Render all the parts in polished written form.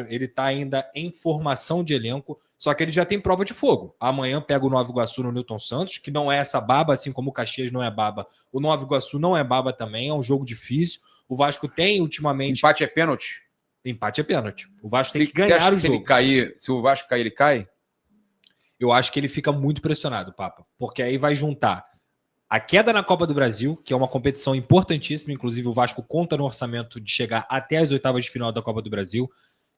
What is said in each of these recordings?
ele está ainda em formação de elenco, só que ele já tem prova de fogo. Amanhã pega o Nova Iguaçu no Newton Santos, que não é essa baba, assim como o Caxias não é baba. O Nova Iguaçu não é baba também, é um jogo difícil. O Vasco tem ultimamente... Empate é pênalti? Empate é pênalti. O Vasco tem que ganhar o jogo. Se o Vasco cair, ele cai? Eu acho que ele fica muito pressionado, Papa, porque aí vai juntar a queda na Copa do Brasil, que é uma competição importantíssima, inclusive o Vasco conta no orçamento de chegar até as oitavas de final da Copa do Brasil,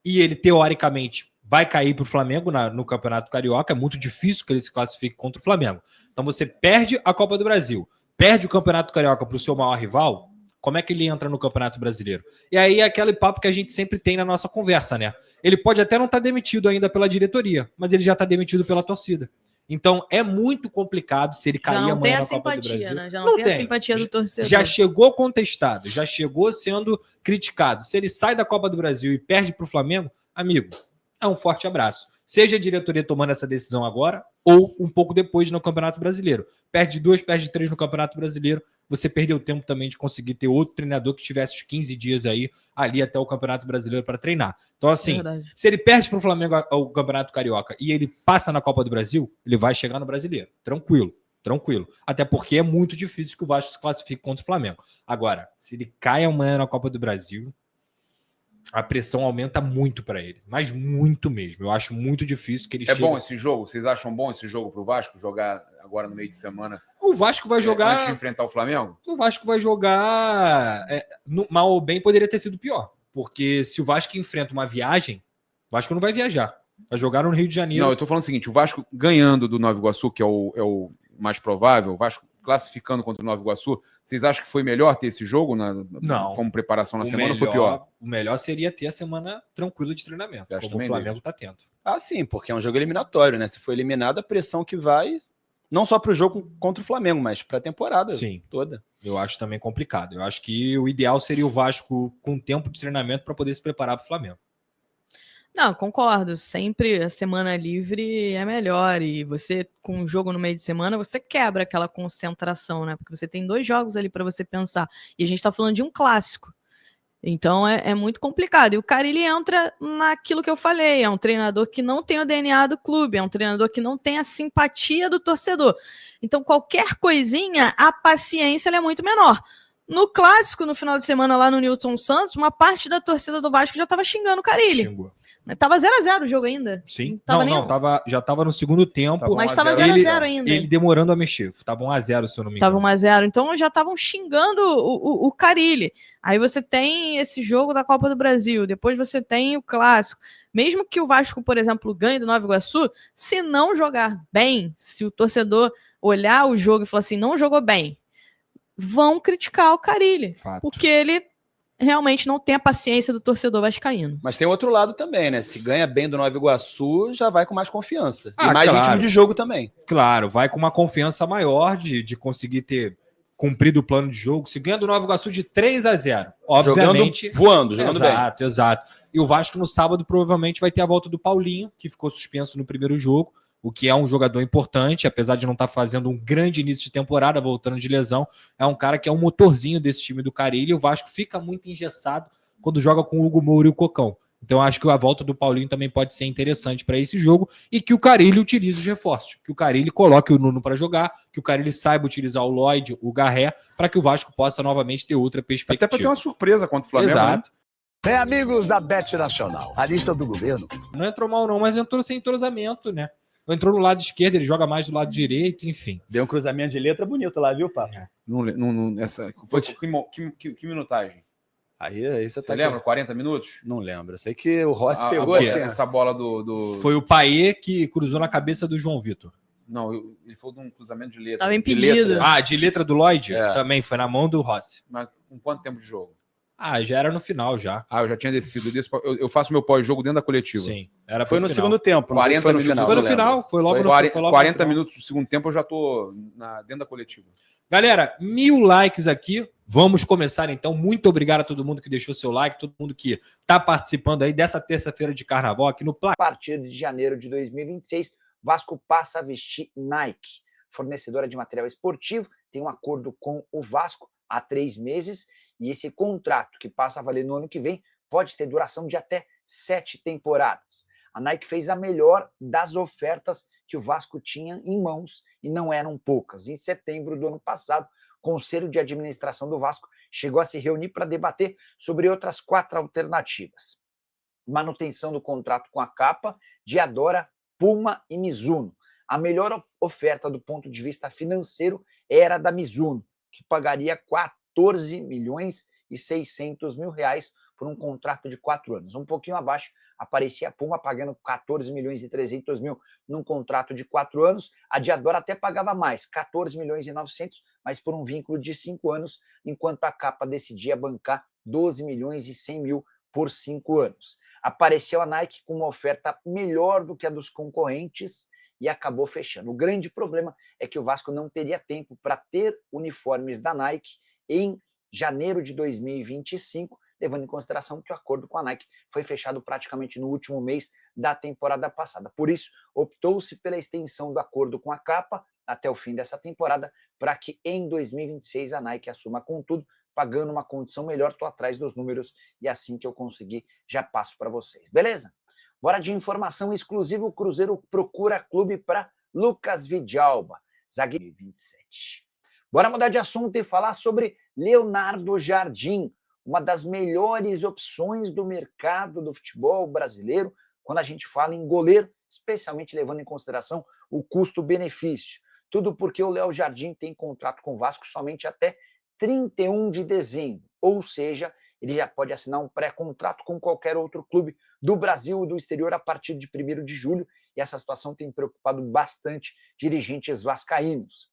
e ele, teoricamente, vai cair para o Flamengo no Campeonato Carioca. É muito difícil que ele se classifique contra o Flamengo. Então você perde a Copa do Brasil, perde o Campeonato Carioca para o seu maior rival, como é que ele entra no Campeonato Brasileiro? E aí é aquele papo que a gente sempre tem na nossa conversa, né? Ele pode até não estar demitido ainda pela diretoria, mas ele já está demitido pela torcida. Então é muito complicado se ele cair amanhã na Copa do Brasil. Né? Já não tem a simpatia do torcedor. Já chegou contestado, já chegou sendo criticado. Se ele sai da Copa do Brasil e perde para o Flamengo, amigo, é um forte abraço. Seja a diretoria tomando essa decisão agora ou um pouco depois no Campeonato Brasileiro. Perde 2, perde 3 no Campeonato Brasileiro, você perdeu tempo também de conseguir ter outro treinador que tivesse os 15 dias aí, ali até o Campeonato Brasileiro para treinar. Então, assim, se ele perde para o Flamengo o Campeonato Carioca e ele passa na Copa do Brasil, ele vai chegar no Brasileiro. Tranquilo, tranquilo. Até porque é muito difícil que o Vasco se classifique contra o Flamengo. Agora, se ele cai amanhã na Copa do Brasil, a pressão aumenta muito para ele, mas muito mesmo. Eu acho muito difícil que ele chegue... bom esse jogo? Vocês acham bom esse jogo para o Vasco jogar agora no meio de semana? O Vasco vai jogar... Antes de enfrentar o Flamengo? O Vasco vai jogar... mal ou bem, poderia ter sido pior. Porque se o Vasco enfrenta uma viagem, o Vasco não vai viajar. Vai jogar no Rio de Janeiro. Não, eu tô falando o seguinte, o Vasco ganhando do Nova Iguaçu, que é o mais provável, o Vasco classificando contra o Nova Iguaçu, vocês acham que foi melhor ter esse jogo não, como preparação na semana melhor, ou foi pior? O melhor seria ter a semana tranquila de treinamento, como o Flamengo está tendo. Ah, sim, porque é um jogo eliminatório, né? Se for eliminado, a pressão que vai, não só para o jogo contra o Flamengo, mas para a temporada toda. Eu acho também complicado. Eu acho que o ideal seria o Vasco com tempo de treinamento para poder se preparar para o Flamengo. Não, concordo. Sempre a semana livre é melhor. E você, com um jogo no meio de semana, você quebra aquela concentração, né? Porque você tem 2 jogos ali para você pensar. E a gente tá falando de um clássico. Então é muito complicado. E o Carille entra naquilo que eu falei. É um treinador que não tem o DNA do clube. É um treinador que não tem a simpatia do torcedor. Então qualquer coisinha, a paciência é muito menor. No clássico, no final de semana lá no Newton Santos, uma parte da torcida do Vasco já tava xingando o Carille. Xingou. Tava 0x0 o jogo ainda. Sim. Já tava no segundo tempo. Mas tava 0x0 ainda. Ele demorando a mexer. Tava 1x0, se eu não me engano. Tava 1x0. Então já estavam xingando o Carille. Aí você tem esse jogo da Copa do Brasil. Depois você tem o Clássico. Mesmo que o Vasco, por exemplo, ganhe do Nova Iguaçu, se não jogar bem, se o torcedor olhar o jogo e falar assim, não jogou bem, vão criticar o Carille. Fato. Porque ele realmente não tem a paciência do torcedor vascaíno. Mas tem outro lado também, né? Se ganha bem do Nova Iguaçu, já vai com mais confiança. Ah, e mais claro. ritmo de jogo também. Claro, vai com uma confiança maior de conseguir ter cumprido o plano de jogo. Se ganha do Nova Iguaçu de 3x0, obviamente... Jogando bem. Exato. E o Vasco no sábado provavelmente vai ter a volta do Paulinho, que ficou suspenso no primeiro jogo, o que é um jogador importante, apesar de não estar fazendo um grande início de temporada, voltando de lesão, é um cara que é um motorzinho desse time do Carille, e o Vasco fica muito engessado quando joga com o Hugo Moura e o Cocão. Então acho que a volta do Paulinho também pode ser interessante para esse jogo, e que o Carille utilize os reforços, que o Carille coloque o Nuno para jogar, que o Carille saiba utilizar o Lloyd, o Garré, para que o Vasco possa novamente ter outra perspectiva. Até para ter uma surpresa contra o Flamengo. Exato. Né? Amigos da Bet Nacional, a lista do governo. Não entrou mal não, mas entrou sem entrosamento, né? Entrou no lado esquerdo, ele joga mais do lado direito, enfim. Deu um cruzamento de letra bonito lá, viu, Papo? Que minutagem? Aí você tá lembra? 40 minutos? Não lembro. Eu sei que o Rossi pegou assim. Essa bola do... Foi o Paê que cruzou na cabeça do João Vitor. Não, ele falou de um cruzamento de letra. Tava impedido. De letra do Lloyd? Também, foi na mão do Rossi. Mas com quanto tempo de jogo? Já era no final, já. Eu já tinha descido. Eu faço meu pós-jogo dentro da coletiva. Sim. Foi no segundo tempo. 40 foi no minutos. final. Foi no final. Foi logo no 40 minutos do segundo tempo eu já tô dentro da coletiva. Galera, 1000 likes aqui. Vamos começar então. Muito obrigado a todo mundo que deixou seu like, todo mundo que está participando aí dessa terça-feira de carnaval aqui no Placar. A partir de janeiro de 2026, Vasco passa a vestir Nike. Fornecedora de material esportivo, tem um acordo com o Vasco há 3 meses e esse contrato, que passa a valer no ano que vem, pode ter duração de até 7 temporadas. A Nike fez a melhor das ofertas que o Vasco tinha em mãos, e não eram poucas. Em setembro do ano passado, o Conselho de Administração do Vasco chegou a se reunir para debater sobre outras 4 alternativas. Manutenção do contrato com a Capa, Diadora, Puma e Mizuno. A melhor oferta do ponto de vista financeiro era da Mizuno, que pagaria 14 milhões e 600 mil reais por um contrato de 4 anos. Um pouquinho abaixo aparecia a Puma pagando 14 milhões e 300 mil num contrato de 4 anos. A Diadora até pagava mais, 14 milhões e 900, mas por um vínculo de 5 anos, enquanto a Capa decidia bancar 12 milhões e 100 mil por 5 anos. Apareceu a Nike com uma oferta melhor do que a dos concorrentes e acabou fechando. O grande problema é que o Vasco não teria tempo para ter uniformes da Nike em janeiro de 2025, levando em consideração que o acordo com a Nike foi fechado praticamente no último mês da temporada passada. Por isso, optou-se pela extensão do acordo com a Capa até o fim dessa temporada, para que em 2026 a Nike assuma com tudo, pagando uma condição melhor. Estou atrás dos números e assim que eu conseguir já passo para vocês. Beleza? Bora de informação exclusiva, o Cruzeiro procura clube para Lucas Vidalba, zagueiro 27. Bora mudar de assunto e falar sobre Leonardo Jardim, uma das melhores opções do mercado do futebol brasileiro, quando a gente fala em goleiro, especialmente levando em consideração o custo-benefício. Tudo porque o Léo Jardim tem contrato com o Vasco somente até 31 de dezembro, ou seja, ele já pode assinar um pré-contrato com qualquer outro clube do Brasil ou do exterior a partir de 1º de julho, e essa situação tem preocupado bastante dirigentes vascaínos.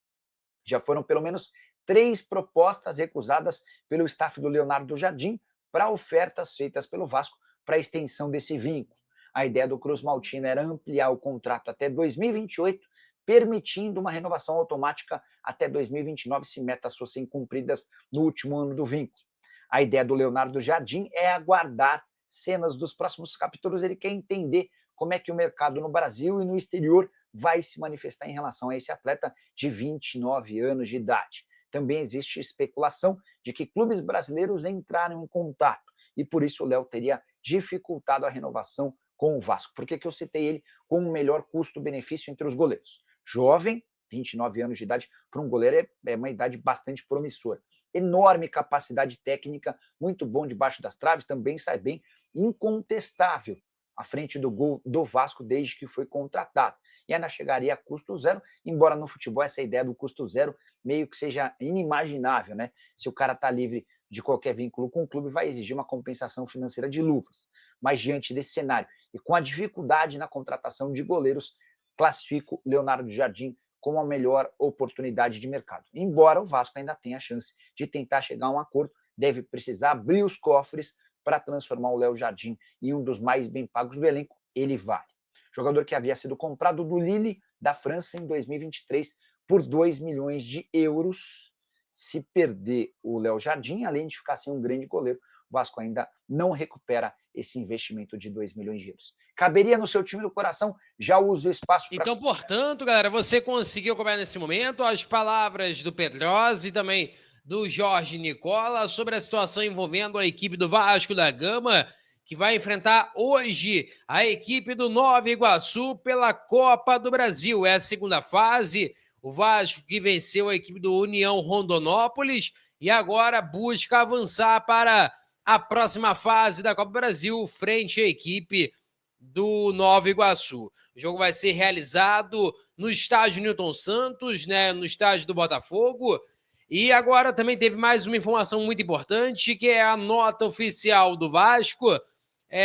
Já foram pelo menos 3 propostas recusadas pelo staff do Leonardo Jardim para ofertas feitas pelo Vasco para a extensão desse vínculo. A ideia do Cruz Maltino era ampliar o contrato até 2028, permitindo uma renovação automática até 2029, se metas fossem cumpridas no último ano do vínculo. A ideia do Leonardo Jardim é aguardar cenas dos próximos capítulos. Ele quer entender como é que o mercado no Brasil e no exterior vai se manifestar em relação a esse atleta de 29 anos de idade. Também existe especulação de que clubes brasileiros entraram em contato e por isso o Léo teria dificultado a renovação com o Vasco. Por que eu citei ele com o melhor custo-benefício entre os goleiros? Jovem, 29 anos de idade, para um goleiro é uma idade bastante promissora. Enorme capacidade técnica, muito bom debaixo das traves, também sai bem, incontestável à frente do gol do Vasco desde que foi contratado. E ainda chegaria a custo zero, embora no futebol essa ideia do custo zero meio que seja inimaginável, né? Se o cara está livre de qualquer vínculo com o clube, vai exigir uma compensação financeira de luvas. Mas diante desse cenário e com a dificuldade na contratação de goleiros, classifico Leonardo Jardim como a melhor oportunidade de mercado. Embora o Vasco ainda tenha a chance de tentar chegar a um acordo, deve precisar abrir os cofres para transformar o Léo Jardim em um dos mais bem pagos do elenco. Ele vale. Jogador que havia sido comprado do Lille, da França, em 2023, por 2 milhões de euros. Se perder o Léo Jardim, além de ficar sem um grande goleiro, o Vasco ainda não recupera esse investimento de 2 milhões de euros. Caberia no seu time do coração, já usa o espaço para... Então, portanto, galera, você conseguiu acompanhar nesse momento as palavras do Pedrosa e também do Jorge Nicola sobre a situação envolvendo a equipe do Vasco da Gama, que vai enfrentar hoje a equipe do Nova Iguaçu pela Copa do Brasil. É a segunda fase, o Vasco que venceu a equipe do União Rondonópolis e agora busca avançar para a próxima fase da Copa do Brasil frente à equipe do Nova Iguaçu. O jogo vai ser realizado no estádio Newton Santos, né, no estádio do Botafogo. E agora também teve mais uma informação muito importante, que é a nota oficial do Vasco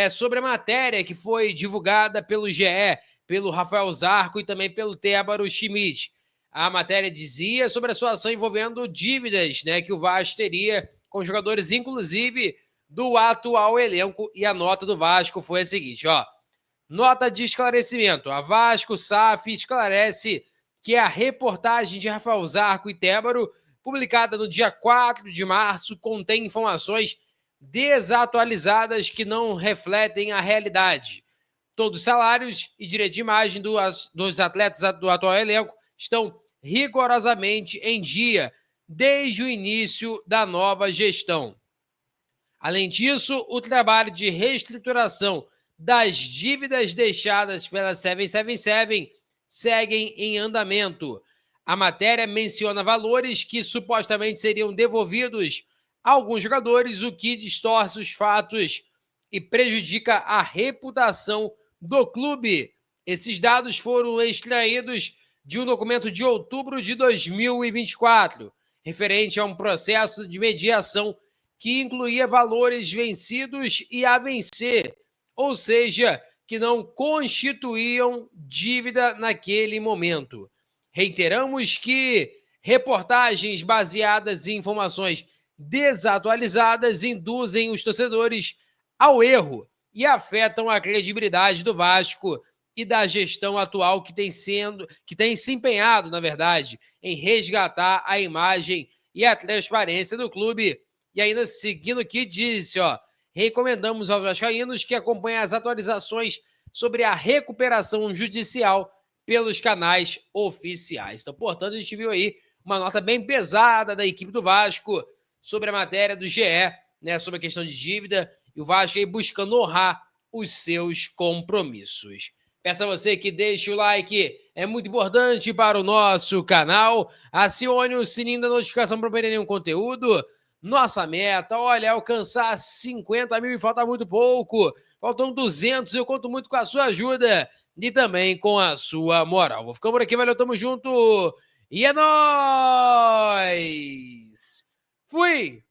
sobre a matéria que foi divulgada pelo GE, pelo Rafael Zarco e também pelo Tébaro Schmidt. A matéria dizia sobre a situação envolvendo dívidas, né, que o Vasco teria com jogadores, inclusive do atual elenco, e a nota do Vasco foi a seguinte, ó. Nota de esclarecimento. A Vasco SAF esclarece que a reportagem de Rafael Zarco e Tébaro, publicada no dia 4 de março, contém informações desatualizadas que não refletem a realidade. Todos os salários e direito de imagem dos atletas do atual elenco estão rigorosamente em dia desde o início da nova gestão. Além disso, o trabalho de reestruturação das dívidas deixadas pela 777 seguem em andamento. A matéria menciona valores que supostamente seriam devolvidos a alguns jogadores, o que distorce os fatos e prejudica a reputação do clube. Esses dados foram extraídos de um documento de outubro de 2024, referente a um processo de mediação que incluía valores vencidos e a vencer, ou seja, que não constituíam dívida naquele momento. Reiteramos que reportagens baseadas em informações desatualizadas induzem os torcedores ao erro e afetam a credibilidade do Vasco e da gestão atual que tem se empenhado, na verdade, em resgatar a imagem e a transparência do clube. E ainda seguindo aqui, disse, recomendamos aos vascaínos que acompanhem as atualizações sobre a recuperação judicial pelos canais oficiais. Então, portanto, a gente viu aí uma nota bem pesada da equipe do Vasco sobre a matéria do GE, né, sobre a questão de dívida, e o Vasco aí buscando honrar os seus compromissos. Peço a você que deixe o like, é muito importante para o nosso canal. Acione o sininho da notificação para não perder nenhum conteúdo. Nossa meta, olha, é alcançar 50 mil e falta muito pouco. Faltam 200, eu conto muito com a sua ajuda e também com a sua moral. Vou ficando por aqui, valeu, tamo junto e é nóis! Fui!